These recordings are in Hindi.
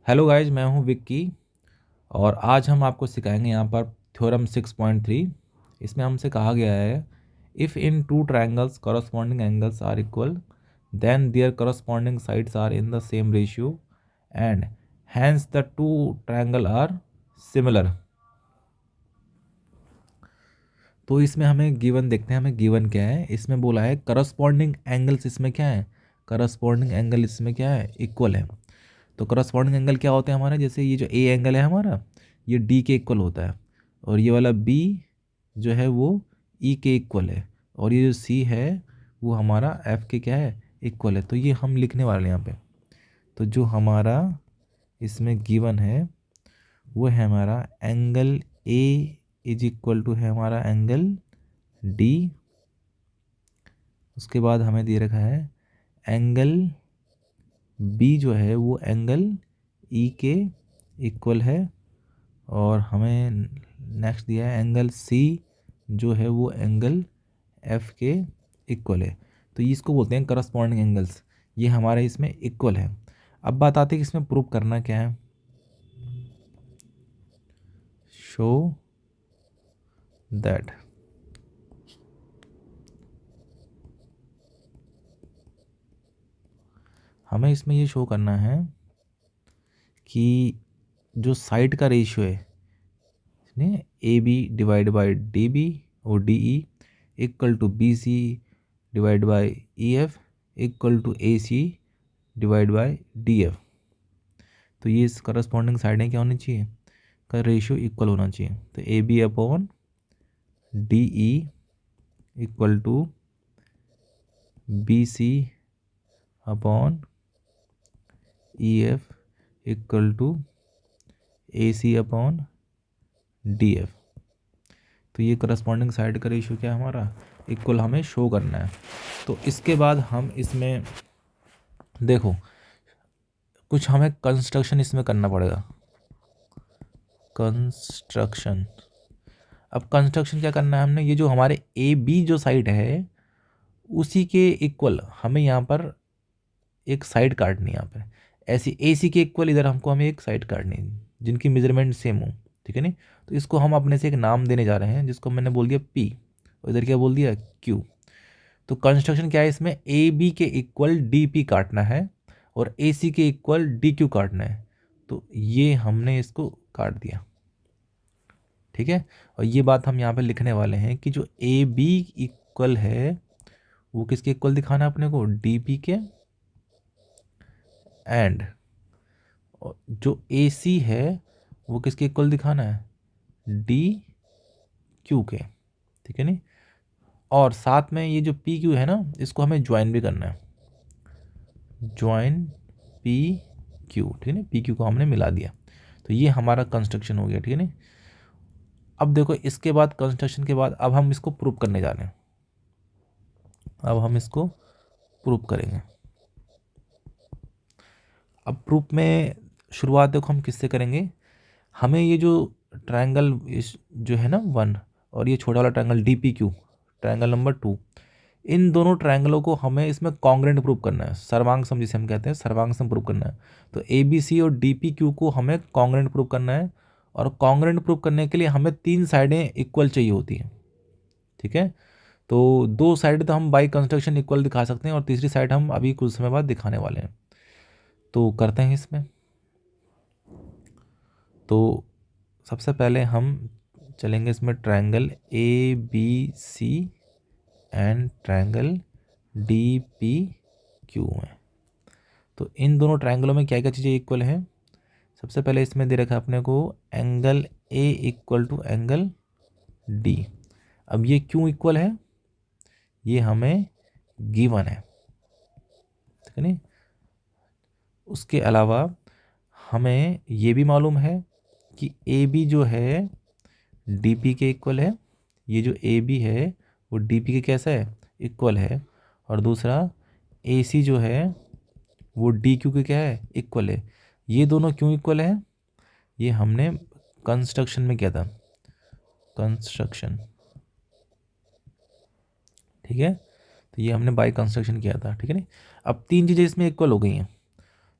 हेलो गाइज, मैं हूं विक्की और आज हम आपको सिखाएंगे यहाँ पर थ्योरम 6.3। इसमें हमसे कहा गया है if in two triangles corresponding angles are equal then their corresponding sides are in the same ratio and hence the two triangle are similar. तो इसमें हमें गिवन देखते हैं, हमें गिवन क्या है। इसमें बोला है करस्पॉन्डिंग एंगल्स, इसमें क्या है, करस्पॉन्डिंग एंगल इसमें क्या है, इक्वल है। तो करस्पॉन्डिंग एंगल क्या होते हैं हमारे, जैसे ये जो ए एंगल है हमारा, ये डी के इक्वल होता है, और ये वाला बी जो है वो ई के इक्वल है, और ये जो सी है वो हमारा एफ के क्या है, इक्वल है। तो ये हम लिखने वाले हैं यहाँ पे। तो जो हमारा इसमें गिवन है वो है हमारा angle A is equal to है हमारा एंगल डी। उसके बाद हमें दे रखा है एंगल बी जो है वो एंगल ई के इक्वल है, और हमें नेक्स्ट दिया है एंगल सी जो है वो एंगल एफ के इक्वल है। तो इसको बोलते हैं करस्पॉन्डिंग एंगल्स, ये हमारे इसमें इक्वल है। अब बात आती है कि इसमें प्रूव करना क्या है। शो दैट हमें इसमें ये शो करना है कि जो साइड का रेशियो है A B divide by D B और D E equal to B C divide by E F equal to A C divide by D F. तो ये इस करस्पॉन्डिंग साइडें क्या होनी चाहिए, का रेशियो इक्वल होना चाहिए। तो A B upon D E equal to B C upon E F equal to A C upon D F. तो ये करस्पॉन्डिंग साइड का रेशियो क्या है हमारा, इक्वल हमें शो करना है। तो इसके बाद हम इसमें देखो कुछ हमें कंस्ट्रक्शन इसमें करना पड़ेगा। कंस्ट्रक्शन, अब कंस्ट्रक्शन क्या करना है हमने, ये जो हमारे ए बी जो साइड है उसी के इक्वल हमें यहाँ पर एक साइड काटनी है। यहाँ पर ऐसी ए सी के इक्वल इधर हमको हमें एक साइड काटनी है जिनकी मेजरमेंट सेम हो, ठीक है नहीं। तो इसको हम अपने से एक नाम देने जा रहे हैं जिसको मैंने बोल दिया पी, और इधर क्या बोल दिया क्यू। तो कंस्ट्रक्शन क्या है इसमें, ए बी के इक्वल डी पी काटना है और ए सी के इक्वल डी क्यू काटना है। तो ये हमने इसको काट दिया, ठीक है। और ये बात हम यहाँ पे लिखने वाले हैं कि जो ए बी इक्वल है वो किसके इक्वल दिखाना है अपने को, डी पी के, एंड जो ए सी है वो किसके इक्वल दिखाना है, डी क्यू के, ठीक है नहीं। और साथ में ये जो पी क्यू है ना इसको हमें ज्वाइन भी करना है, ज्वाइन पी क्यू, ठीक है ना, पी क्यू को हमने मिला दिया। तो ये हमारा कंस्ट्रक्शन हो गया, ठीक है ना। अब देखो इसके बाद कंस्ट्रक्शन के बाद अब हम इसको प्रूव करने जा रहे हैं। अब हम इसको प्रूव करेंगे। अब प्रूफ में शुरुआत देखो हम किससे करेंगे। हमें ये जो ट्रायंगल इस जो है ना 1 और ये छोटा वाला triangle D P Q, triangle number 2, इन दोनों ट्रायंगलों को हमें इसमें कॉन्ग्रेंट प्रूव करना है, सर्वांग सम जिसे हम कहते हैं, सर्वांग सम प्रूव करना है। तो ए बी सी और डी पी क्यू को हमें कॉन्ग्रेंट प्रूव करना है, और कॉन्ग्रेंट प्रूव करने के लिए हमें 3 साइडें इक्वल चाहिए होती हैं, ठीक है। तो 2 साइड तो हम बाई कंस्ट्रक्शन इक्वल दिखा सकते हैं और तीसरी साइड हम अभी कुछ समय बाद दिखाने वाले हैं। तो करते हैं इसमें। तो सबसे पहले हम चलेंगे इसमें triangle A B C and triangle D P Q में। तो इन दोनों ट्रायंगलों में क्या क्या चीज़ें इक्वल हैं। सबसे पहले इसमें दे रखा है अपने को angle A equal to angle D. अब ये क्यों इक्वल है, ये हमें गिवन है, ठीक है नहीं। उसके अलावा हमें ये भी मालूम है कि ए बी जो है डी पी के इक्वल है, ये जो ए बी है वो डी पी के कैसा है, इक्वल है। और दूसरा ए सी जो है वो डी क्यू के क्या है, इक्वल है। ये दोनों क्यों इक्वल है, ये हमने कंस्ट्रक्शन में किया था, कंस्ट्रक्शन, ठीक है। तो ये हमने बाय कंस्ट्रक्शन किया था, ठीक है नहीं। अब 3 चीज़ें इसमें इक्वल हो गई हैं,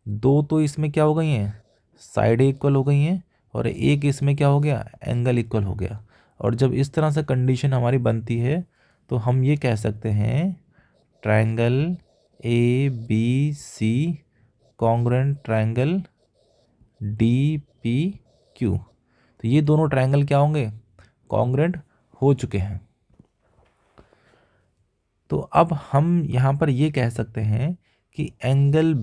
2 तो इसमें क्या हो गई हैं, साइड इक्वल हो गई हैं और एक इसमें क्या हो गया, एंगल इक्वल हो गया। और जब इस तरह से कंडीशन हमारी बनती है तो हम ये कह सकते हैं triangle A B C congruent triangle D P Q. तो ये दोनों ट्रायंगल क्या होंगे, कॉन्ग्रुएंट हो चुके हैं। तो अब हम यहाँ पर ये कह सकते हैं कि एंगल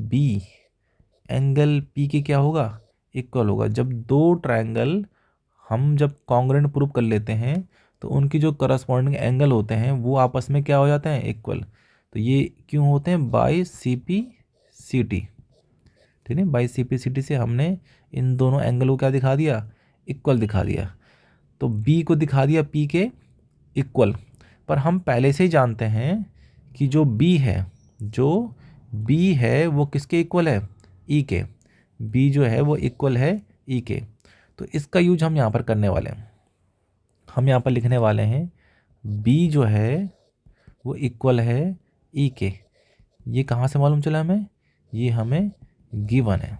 पी के क्या होगा, इक्वल होगा। जब दो ट्रायंगल हम जब कॉन्ग्रुएंट प्रूव कर लेते हैं तो उनकी जो करस्पॉन्डिंग एंगल होते हैं वो आपस में क्या हो जाते हैं, इक्वल। तो ये क्यों होते हैं, by C P C T, ठीक है। By C P C T से हमने इन दोनों एंगल को क्या दिखा दिया, इक्वल दिखा दिया। तो बी को दिखा दिया पी के इक्वल। पर हम पहले से ही जानते हैं कि जो बी है वो किसके इक्वल है, ई के। बी जो है वो इक्वल है ई के। तो इसका यूज हम यहाँ पर करने वाले हैं। हम यहाँ पर लिखने वाले हैं बी जो है वो इक्वल है ई के। ये कहाँ से मालूम चला हमें, ये हमें गिवन है,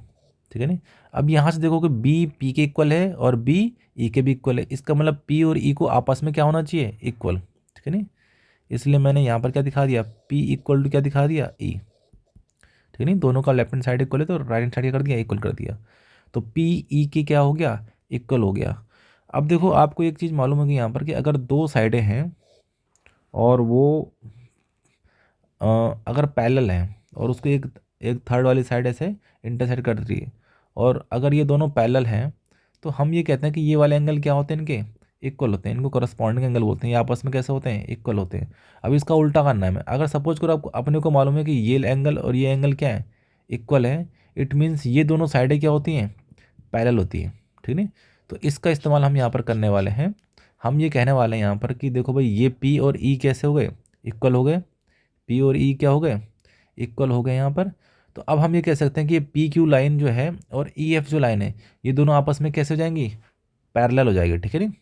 ठीक है ना। अब यहाँ से देखो कि बी पी के इक्वल है और बी ई के भी इक्वल है। इसका मतलब पी और ई को आपस में क्या होना चाहिए, इक्वल, ठीक है ना। इसलिए मैंने यहाँ पर क्या दिखा दिया, पी इक्वल टू क्या दिखा दिया, ई, ठीक है नहीं। दोनों का लेफ्ट हैंड साइड इक्वल है तो राइट हैंड साइड क्या कर दिया, इक्वल कर दिया। तो पी ई की क्या हो गया, इक्वल हो गया। अब देखो आपको एक चीज़ मालूम होगी यहाँ पर कि अगर दो साइडें हैं और वो अगर पैरेलल हैं और उसको एक एक थर्ड वाली साइड ऐसे इंटरसेक्ट कर रही है, और अगर ये दोनों पैरेलल हैं तो हम ये कहते हैं कि ये वाले एंगल क्या होते हैं, इनके इक्वल होते हैं। इनको करस्पॉन्डिंग एंगल बोलते हैं। ये आपस में कैसे होते हैं, इक्वल होते हैं। अब इसका उल्टा करना है हमें। अगर सपोज करो आपको अपने को मालूम है कि ये एंगल और ये एंगल क्या है, इक्वल है, इट मीन्स ये दोनों साइडें क्या होती हैं, पैरेलल होती हैं, ठीक है। तो इसका इस्तेमाल हम यहाँ पर करने वाले हैं। हम ये कहने वाले हैं यहाँ पर कि देखो भाई ये पी और ई कैसे हो गए, इक्वल हो गए। पी और ई क्या हो गए, इक्वल हो गए यहाँ पर। तो अब हम ये कह सकते हैं कि ये पी क्यू लाइन जो है और ई एफ जो लाइन है ये दोनों आपस में कैसे हो जाएंगी, पैरेलल हो जाएगी, ठीक है नहीं।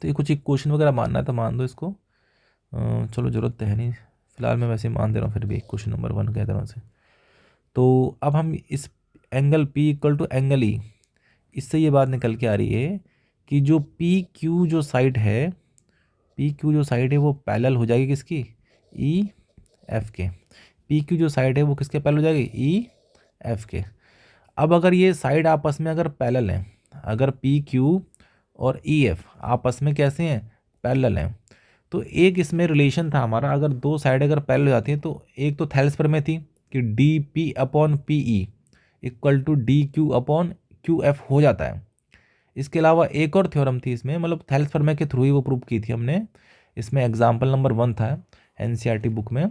तो ये कुछ इक्वेशन वगैरह मानना है तो मान दो इसको। चलो ज़रूरत तो है नहीं फिलहाल, मैं वैसे ही मान दे रहा हूँ फिर भी क्वेश्चन नंबर 1 कह तरह से। तो अब हम इस angle P equal to angle E, इससे ये बात निकल के आ रही है कि जो पी क्यू जो साइड है, पी क्यू जो साइड है वो पैरेलल हो जाएगी किसकी, ई एफ के। पी क्यू जो साइड है वो किसके पैरेलल हो जाएगी, ई एफ के। अब अगर ये साइड आपस में अगर पैरेलल हैं, अगर पी क्यू और ई एफ आपस में कैसे हैं, पैरेलल हैं, तो एक इसमें रिलेशन था हमारा। अगर दो साइड अगर पैरेलल हो जाती हैं तो एक तो थेल्सपर में थी कि D P upon P E equal to D Q upon Q F हो जाता है। इसके अलावा एक और थ्योरम थी इसमें, मतलब थेल्सपर के थ्रू ही वो प्रूव की थी हमने। इसमें एग्जाम्पल नंबर 1 था एनसीईआरटी बुक में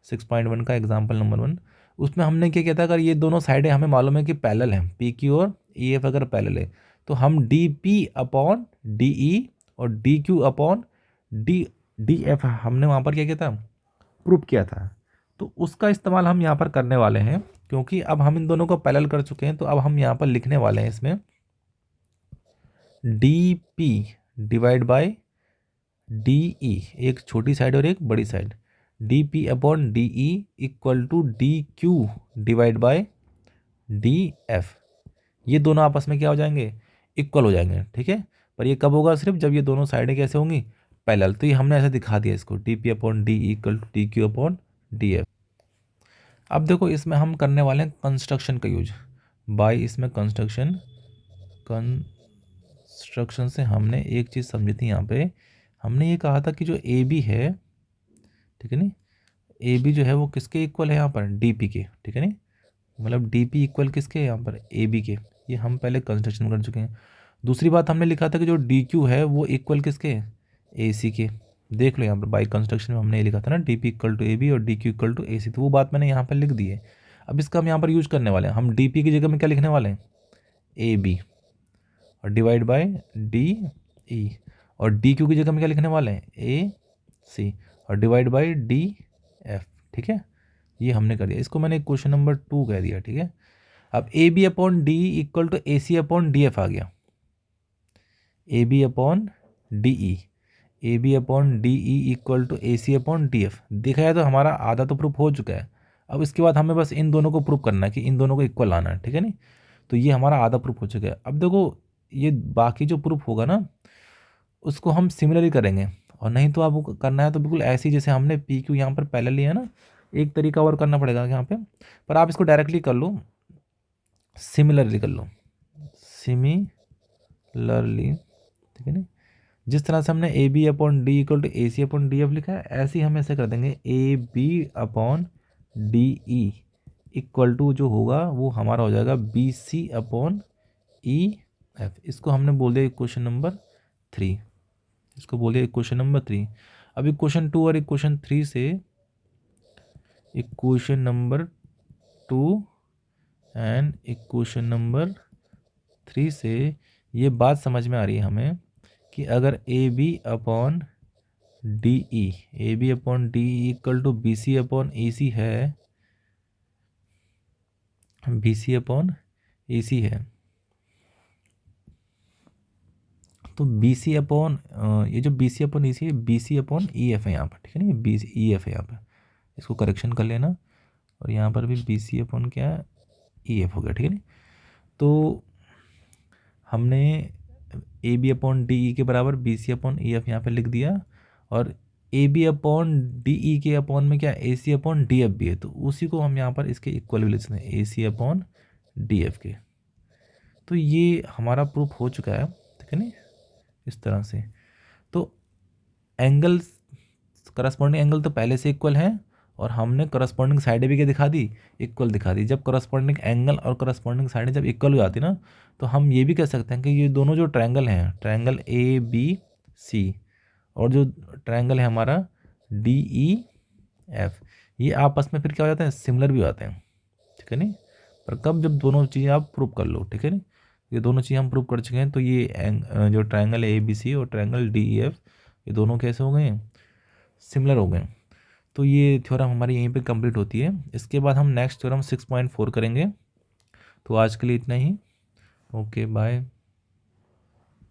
6.1 का एग्जाम्पल नंबर 1। उसमें हमने क्या किया था, अगर ये दोनों साइडें हमें मालूम है कि पैरेलल हैं, पी क्यू और ई एफ अगर पैरेलल है, तो हम D P upon D E और D Q upon D F हमने वहाँ पर क्या किया था, प्रूव किया था। तो उसका इस्तेमाल हम यहाँ पर करने वाले हैं, क्योंकि अब हम इन दोनों को पैरेलल कर चुके हैं। तो अब हम यहाँ पर लिखने वाले हैं इसमें D P divide by D E, एक छोटी साइड और एक बड़ी side, D P upon D E equal to D Q divide by D F. ये दोनों आपस में क्या हो जाएंगे, इक्वल हो जाएंगे, ठीक है। पर ये कब होगा, सिर्फ जब ये दोनों साइडें कैसे होंगी, पैरेलल। तो ये हमने ऐसे दिखा दिया इसको, D P upon D equal to D Q upon D F. अब देखो इसमें हम करने वाले हैं कंस्ट्रक्शन का यूज बाय, इसमें कंस्ट्रक्शन से हमने एक चीज़ समझी थी यहाँ पे। हमने ये कहा था कि जो ए बी है, ठीक है नी, ए बी जो है वो किसके इक्वल है यहाँ पर, डी पी के, ठीक है नी। मतलब डी पी इक्वल किसके यहाँ पर, ए बी के। ये हम पहले कंस्ट्रक्शन कर चुके हैं। दूसरी बात हमने लिखा था कि जो डी क्यू है वो इक्वल किसके, ए सी के। देख लो यहाँ पर बाई कंस्ट्रक्शन में हमने ये लिखा था ना, D P equal to A B और D Q equal to A C. तो वो बात मैंने यहाँ पर लिख दी है। अब इसका हम यहाँ पर यूज करने वाले हैं। हम डी पी की जगह में क्या लिखने वाले हैं, ए बी और डिवाइड बाय डी ई, और डी क्यू की जगह में क्या लिखने वाले हैं, ए सी और डिवाइड बाय डी एफ, ठीक है। ये हमने कर दिया, इसको मैंने क्वेश्चन नंबर 2 कह दिया, ठीक है। अब A B upon D equal to A C upon D F आ गया। A B upon D E, A B upon D E equal to A C upon D F. देखा जाए तो हमारा आधा तो प्रूफ हो चुका है। अब इसके बाद हमें बस इन दोनों को प्रूफ करना है कि इन दोनों को इक्वल लाना है, ठीक है नहीं। तो ये हमारा आधा प्रूफ हो चुका है। अब देखो ये बाकी जो प्रूफ होगा ना उसको हम सिमिलरली करेंगे, और नहीं तो आपको करना है तो बिल्कुल ऐसे ही जैसे हमने पी क्यू यहाँ पर पहले लिया ना, एक तरीका और करना पड़ेगा यहाँ पे, पर आप इसको डायरेक्टली कर लो, सिमिलरली कर लो, सिमिलरली, ठीक है ना। जिस तरह से हमने A B upon D equal to A C upon D F लिखा है, ऐसे ही हम ऐसे कर देंगे A B upon D E equal to जो होगा वो हमारा हो जाएगा B C upon E F. इसको हमने बोल दिया इक्वेशन नंबर 3, इसको बोलिए इक्वेशन नंबर 3। अब इक्वेशन 2 और इक्वेशन 3 से, equation number 2 and equation number 3 से ये बात समझ में आ रही है हमें कि अगर A B upon D E, A B upon D E equal to B C upon A C है, B C upon A C है, तो बी सी अपॉन ये जो B C upon E C है, B C upon E F है यहाँ पर, ठीक है ना, ये बी ई एफ है यहाँ पर, इसको करेक्शन कर लेना, और यहाँ पर भी बी सी अपॉन क्या है, ई एफ हो गया, ठीक है ना। तो हमने A B upon D E के बराबर B C upon E F यहाँ पर लिख दिया, और A B upon D E के अपॉन में क्या A C upon D F भी है, तो उसी को हम यहाँ पर इसके इक्वल भी लिखते हैं, ए सी अपॉन डी एफ के। तो ये हमारा प्रूफ हो चुका है, ठीक है ना, इस तरह से। तो एंगल, करस्पॉन्डिंग एंगल तो पहले से इक्वल है, और हमने करस्पॉन्डिंग साइडें भी क्या दिखा दी, इक्वल दिखा दी। जब करस्पॉन्डिंग एंगल और करस्पॉन्डिंग साइडें जब इक्वल हो जाती ना, तो हम ये भी कह सकते हैं कि ये दोनों जो ट्रायंगल हैं, ट्रायंगल ए बी सी और जो ट्रायंगल है हमारा डी ई एफ, ये आपस में फिर क्या हो जाते हैं, सिमिलर भी हो जाते हैं, ठीक है नहीं। पर कब, जब दोनों चीज़ें आप प्रूव कर लो, ठीक है नहीं। ये दोनों चीज़ें हम प्रूव कर चुके हैं, तो ये जो ट्रायंगल ए बी सी और ट्रायंगल डी ई एफ, ये दोनों कैसे हो गए, सिमिलर हो गए। तो ये थ्योरम हमारी यहीं पे कंप्लीट होती है। इसके बाद हम नेक्स्ट थ्योरम 6.4 करेंगे। तो आज के लिए इतना ही। Okay bye.